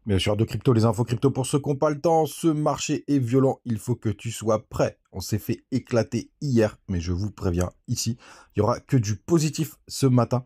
Bien sûr, de crypto, les infos crypto pour ceux qui n'ont pas le temps. Ce marché est violent, il faut que tu sois prêt. On s'est fait éclater hier, mais je vous préviens ici, il y aura que du positif ce matin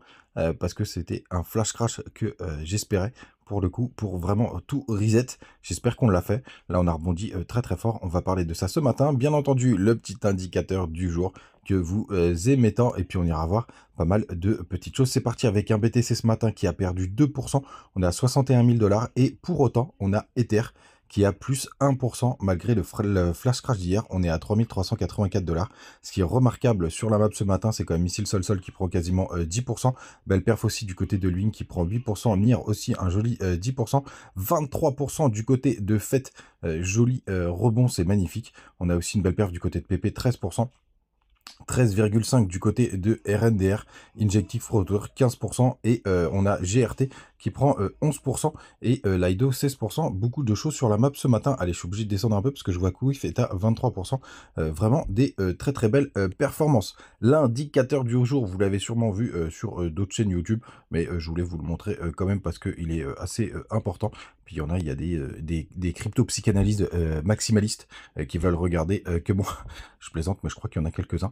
parce que c'était un flash crash que j'espérais pour le coup, pour vraiment tout reset. J'espère qu'on l'a fait. Là, on a rebondi très très fort. On va parler de ça ce matin. Bien entendu, le petit indicateur du jour que vous aimez tant. Et puis, on ira voir pas mal de petites choses. C'est parti avec un BTC ce matin qui a perdu 2%. On est à 61 000 $ et pour autant, on a Ether qui a plus 1% malgré le flash crash d'hier. On est à 3 384 $. Ce qui est remarquable sur la map ce matin, c'est quand même ici le sol qui prend quasiment 10%. Belle perf aussi du côté de Lune qui prend 8%. NIR aussi un joli 10%. 23% du côté de FET. Joli rebond, c'est magnifique. On a aussi une belle perf du côté de PP, 13%. 13,5 du côté de RNDR, Injective Frotter 15% et on a GRT qui prend 11% et Lido 16%. Beaucoup de choses sur la map ce matin. Allez, je suis obligé de descendre un peu parce que je vois que WIF est à 23%. Vraiment des très très belles performances. L'indicateur du jour, vous l'avez sûrement vu sur d'autres chaînes YouTube, mais je voulais vous le montrer quand même parce qu'il est assez important. Puis il y a des crypto-psychanalystes maximalistes qui veulent regarder que moi. Je plaisante, mais je crois qu'il y en a quelques-uns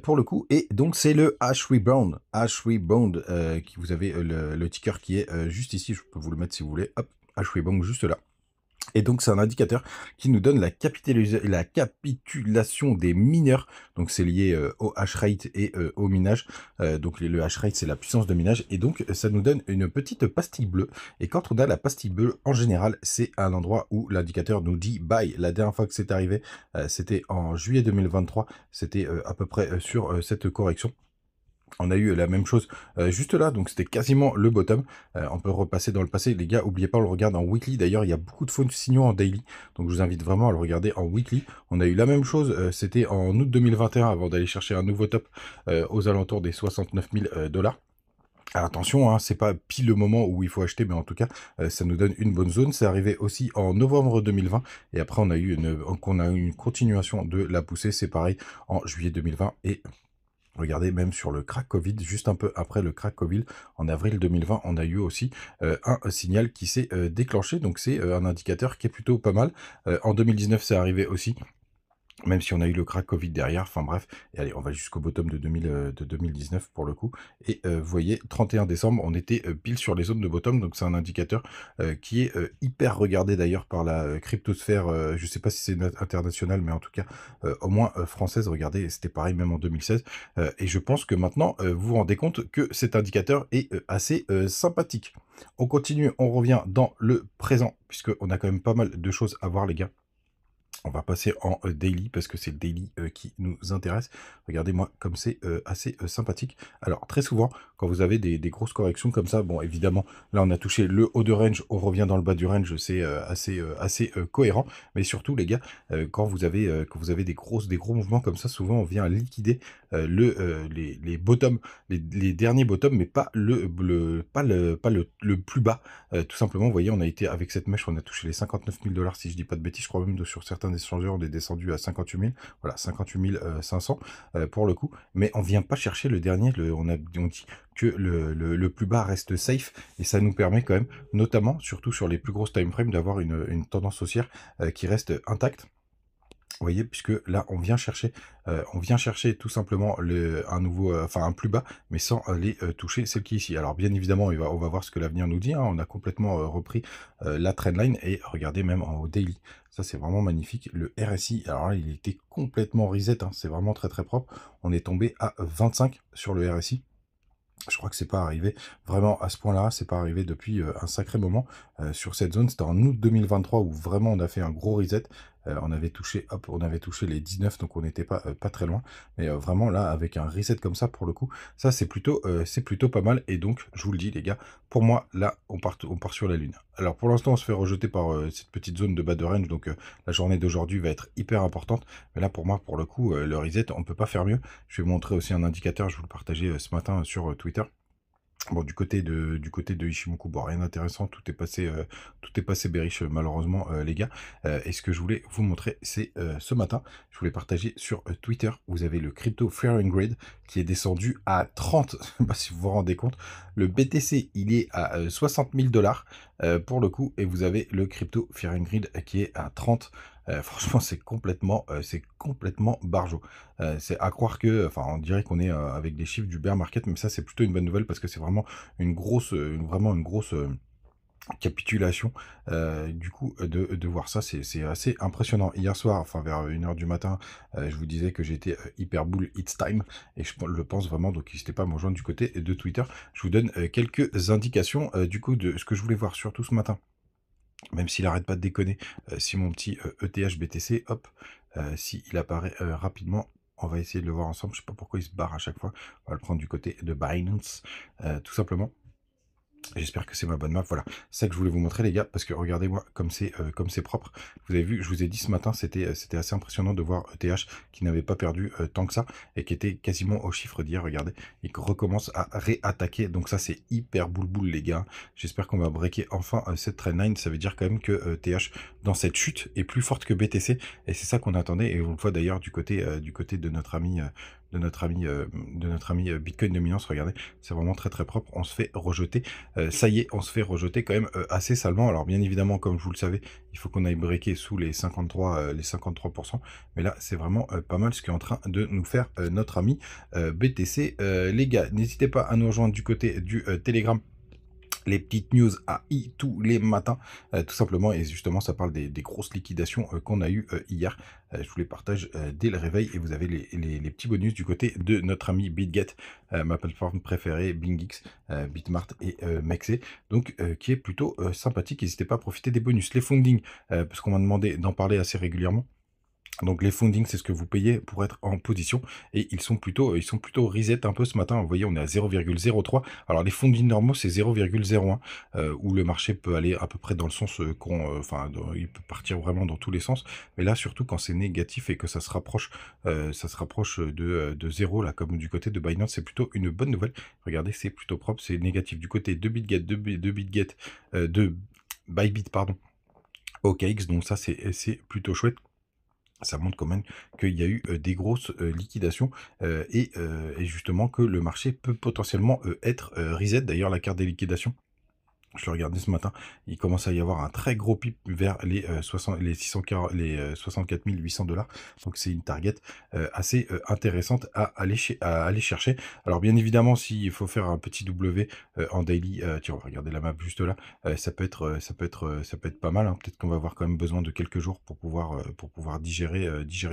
pour le coup. Et donc, c'est le Hash Rebound. Hash Rebound, qui vous avez le ticker qui est juste ici. Je peux vous le mettre si vous voulez. Hop, Hash Rebound juste là. Et donc, c'est un indicateur qui nous donne la capitulation des mineurs. Donc, c'est lié au hash rate et au minage. Donc, le hash rate, c'est la puissance de minage. Et donc, ça nous donne une petite pastille bleue. Et quand on a la pastille bleue, en général, c'est un endroit où l'indicateur nous dit buy. La dernière fois que c'est arrivé, c'était en juillet 2023. C'était à peu près sur cette correction. On a eu la même chose juste là, donc c'était quasiment le bottom. On peut repasser dans le passé. Les gars, n'oubliez pas, on le regarde en weekly. D'ailleurs, il y a beaucoup de faux signaux en daily, donc je vous invite vraiment à le regarder en weekly. On a eu la même chose, c'était en août 2021, avant d'aller chercher un nouveau top aux alentours des 69 000 $. Alors attention, hein, c'est pas pile le moment où il faut acheter, mais en tout cas, ça nous donne une bonne zone. C'est arrivé aussi en novembre 2020, et après on a eu une continuation de la poussée. C'est pareil en juillet 2020 et regardez, même sur le crack Covid, juste un peu après le crack Covid, en avril 2020, on a eu aussi un signal qui s'est déclenché. Donc c'est un indicateur qui est plutôt pas mal. En 2019, c'est arrivé aussi. Même si on a eu le crack Covid derrière, enfin bref, et allez, on va jusqu'au bottom de 2019 pour le coup. Et vous voyez, 31 décembre, on était pile sur les zones de bottom, donc c'est un indicateur qui est hyper regardé d'ailleurs par la cryptosphère, je sais pas si c'est international, mais en tout cas, au moins française, regardez, c'était pareil même en 2016. Et je pense que maintenant, vous vous rendez compte que cet indicateur est assez sympathique. On continue, on revient dans le présent, puisqu'on a quand même pas mal de choses à voir les gars. On va passer en daily parce que c'est le daily qui nous intéresse. Regardez-moi comme c'est assez sympathique. Alors très souvent, quand vous avez des grosses corrections comme ça, bon évidemment, là on a touché le haut de range, on revient dans le bas du range, c'est assez cohérent. Mais surtout les gars, quand vous avez des gros mouvements comme ça, souvent on vient liquider les bottoms, les derniers bottoms, mais pas le plus bas. Tout simplement, vous voyez, on a été avec cette mèche, on a touché les 59 000 $ si je dis pas de bêtises, je crois même que sur certains échangeurs, on est descendu à 58 000, voilà, 58 500 pour le coup, mais on vient pas chercher le dernier, on dit que le plus bas reste safe, et ça nous permet quand même, notamment, surtout sur les plus grosses time frames, d'avoir une tendance haussière qui reste intacte. Vous voyez, puisque là, on vient chercher tout simplement un plus bas, mais sans aller toucher celle qui est ici. Alors, bien évidemment, on va voir ce que l'avenir nous dit, hein. On a complètement repris la trendline et regardez même en haut daily. Ça, c'est vraiment magnifique. Le RSI, alors là, il était complètement reset, hein. C'est vraiment très très propre. On est tombé à 25 sur le RSI. Je crois que c'est pas arrivé vraiment à ce point-là, c'est pas arrivé depuis un sacré moment sur cette zone. C'était en août 2023 où vraiment on a fait un gros reset. On avait touché les 19, donc on n'était pas très loin. Mais vraiment là, avec un reset comme ça, pour le coup, ça c'est plutôt pas mal. Et donc, je vous le dis les gars, pour moi, là, on part sur la lune. Alors pour l'instant, on se fait rejeter par cette petite zone de bas de range, donc la journée d'aujourd'hui va être hyper importante. Mais là, pour moi, pour le coup, le reset, on peut pas faire mieux. Je vais vous montrer aussi un indicateur, je vous le partageais ce matin sur Twitter. Bon, du côté de Ishimoku, bon, rien d'intéressant, tout est passé bearish, malheureusement, les gars. Et ce que je voulais vous montrer, c'est ce matin, je voulais partager sur Twitter, vous avez le crypto Fear and Greed qui est descendu à 30, je sais pas si vous vous rendez compte. Le BTC, il est à 60 000 dollars pour le coup, et vous avez le crypto Fear and Greed qui est à 30. Franchement, c'est complètement barjo. C'est à croire que, enfin, on dirait qu'on est avec des chiffres du bear market, mais ça, c'est plutôt une bonne nouvelle parce que c'est vraiment vraiment une grosse capitulation. Du coup, de voir ça, c'est assez impressionnant. Hier soir, enfin vers 1 h du matin, je vous disais que j'étais hyper bull it's time, et je le pense vraiment, donc n'hésitez pas à me rejoindre du côté de Twitter. Je vous donne quelques indications du coup de ce que je voulais voir surtout ce matin. Même s'il arrête pas de déconner, si mon petit ETH BTC, hop, s'il apparaît rapidement, on va essayer de le voir ensemble. Je sais pas pourquoi il se barre à chaque fois. On va le prendre du côté de Binance, tout simplement. J'espère que c'est ma bonne map. Voilà, c'est ça que je voulais vous montrer, les gars, parce que regardez-moi comme c'est propre. Vous avez vu, je vous ai dit ce matin, c'était assez impressionnant de voir ETH qui n'avait pas perdu tant que ça et qui était quasiment au chiffre d'hier. Regardez, il recommence à réattaquer. Donc ça, c'est hyper boule les gars. J'espère qu'on va breaker enfin cette trendline. Ça veut dire quand même que ETH dans cette chute est plus forte que BTC, et c'est ça qu'on attendait. Et on le voit d'ailleurs du côté de notre ami. Bitcoin Dominance, regardez, c'est vraiment très très propre. On se fait rejeter. Ça y est, on se fait rejeter quand même assez salement. Alors bien évidemment, comme vous le savez, il faut qu'on aille breaker sous les 53%. Mais là, c'est vraiment pas mal ce qui est en train de nous faire notre ami BTC. Les gars, n'hésitez pas à nous rejoindre du côté du Telegram. Les petites news AI tous les matins, tout simplement, et justement ça parle des grosses liquidations qu'on a eues hier. Je vous les partage dès le réveil, et vous avez les petits bonus du côté de notre ami BitGet, ma plateforme préférée, BingX, Bitmart et Mexe, donc qui est plutôt sympathique. N'hésitez pas à profiter des bonus. Les funding, parce qu'on m'a demandé d'en parler assez régulièrement. Donc les funding, c'est ce que vous payez pour être en position, et ils sont plutôt reset un peu ce matin. Vous voyez, on est à 0,03. Alors les funding normaux, c'est 0,01, où le marché peut aller à peu près dans le sens il peut partir vraiment dans tous les sens. Mais là, surtout quand c'est négatif et que ça se rapproche de 0, là, comme du côté de Binance, c'est plutôt une bonne nouvelle. Regardez, c'est plutôt propre, c'est négatif du côté de BitGet, de Bybit, pardon, OKX. Donc ça, c'est plutôt chouette. Ça montre quand même qu'il y a eu des grosses liquidations, et justement que le marché peut potentiellement être reset. D'ailleurs, la carte des liquidations, je le regardais ce matin, il commence à y avoir un très gros pic vers les 64 800 dollars. Donc c'est une target assez intéressante à aller chercher. Alors bien évidemment, s'il faut faire un petit W en daily, tiens, on va regarder la map juste là, ça peut être pas mal, hein. Peut-être qu'on va avoir quand même besoin de quelques jours pour pouvoir digérer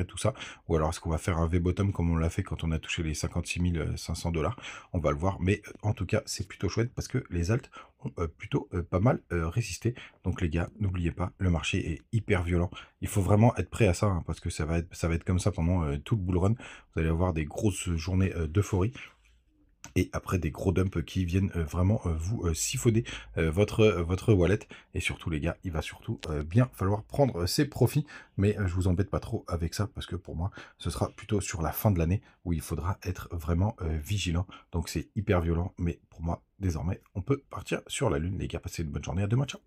tout ça. Ou alors est-ce qu'on va faire un V-bottom comme on l'a fait quand on a touché les 56 500 dollars. On va le voir, mais en tout cas c'est plutôt chouette parce que les alts ont plutôt pas mal résisté. Donc les gars, n'oubliez pas, le marché est hyper violent. Il faut vraiment être prêt à ça, hein, parce que ça va être comme ça pendant tout le bull run. Vous allez avoir des grosses journées d'euphorie, et après des gros dumps qui viennent vraiment vous siphonner votre wallet. Et surtout les gars, il va surtout bien falloir prendre ses profits, mais je vous embête pas trop avec ça, parce que pour moi ce sera plutôt sur la fin de l'année où il faudra être vraiment vigilant. Donc c'est hyper violent, mais pour moi désormais on peut partir sur la lune. Les gars, passez une bonne journée, à demain, ciao.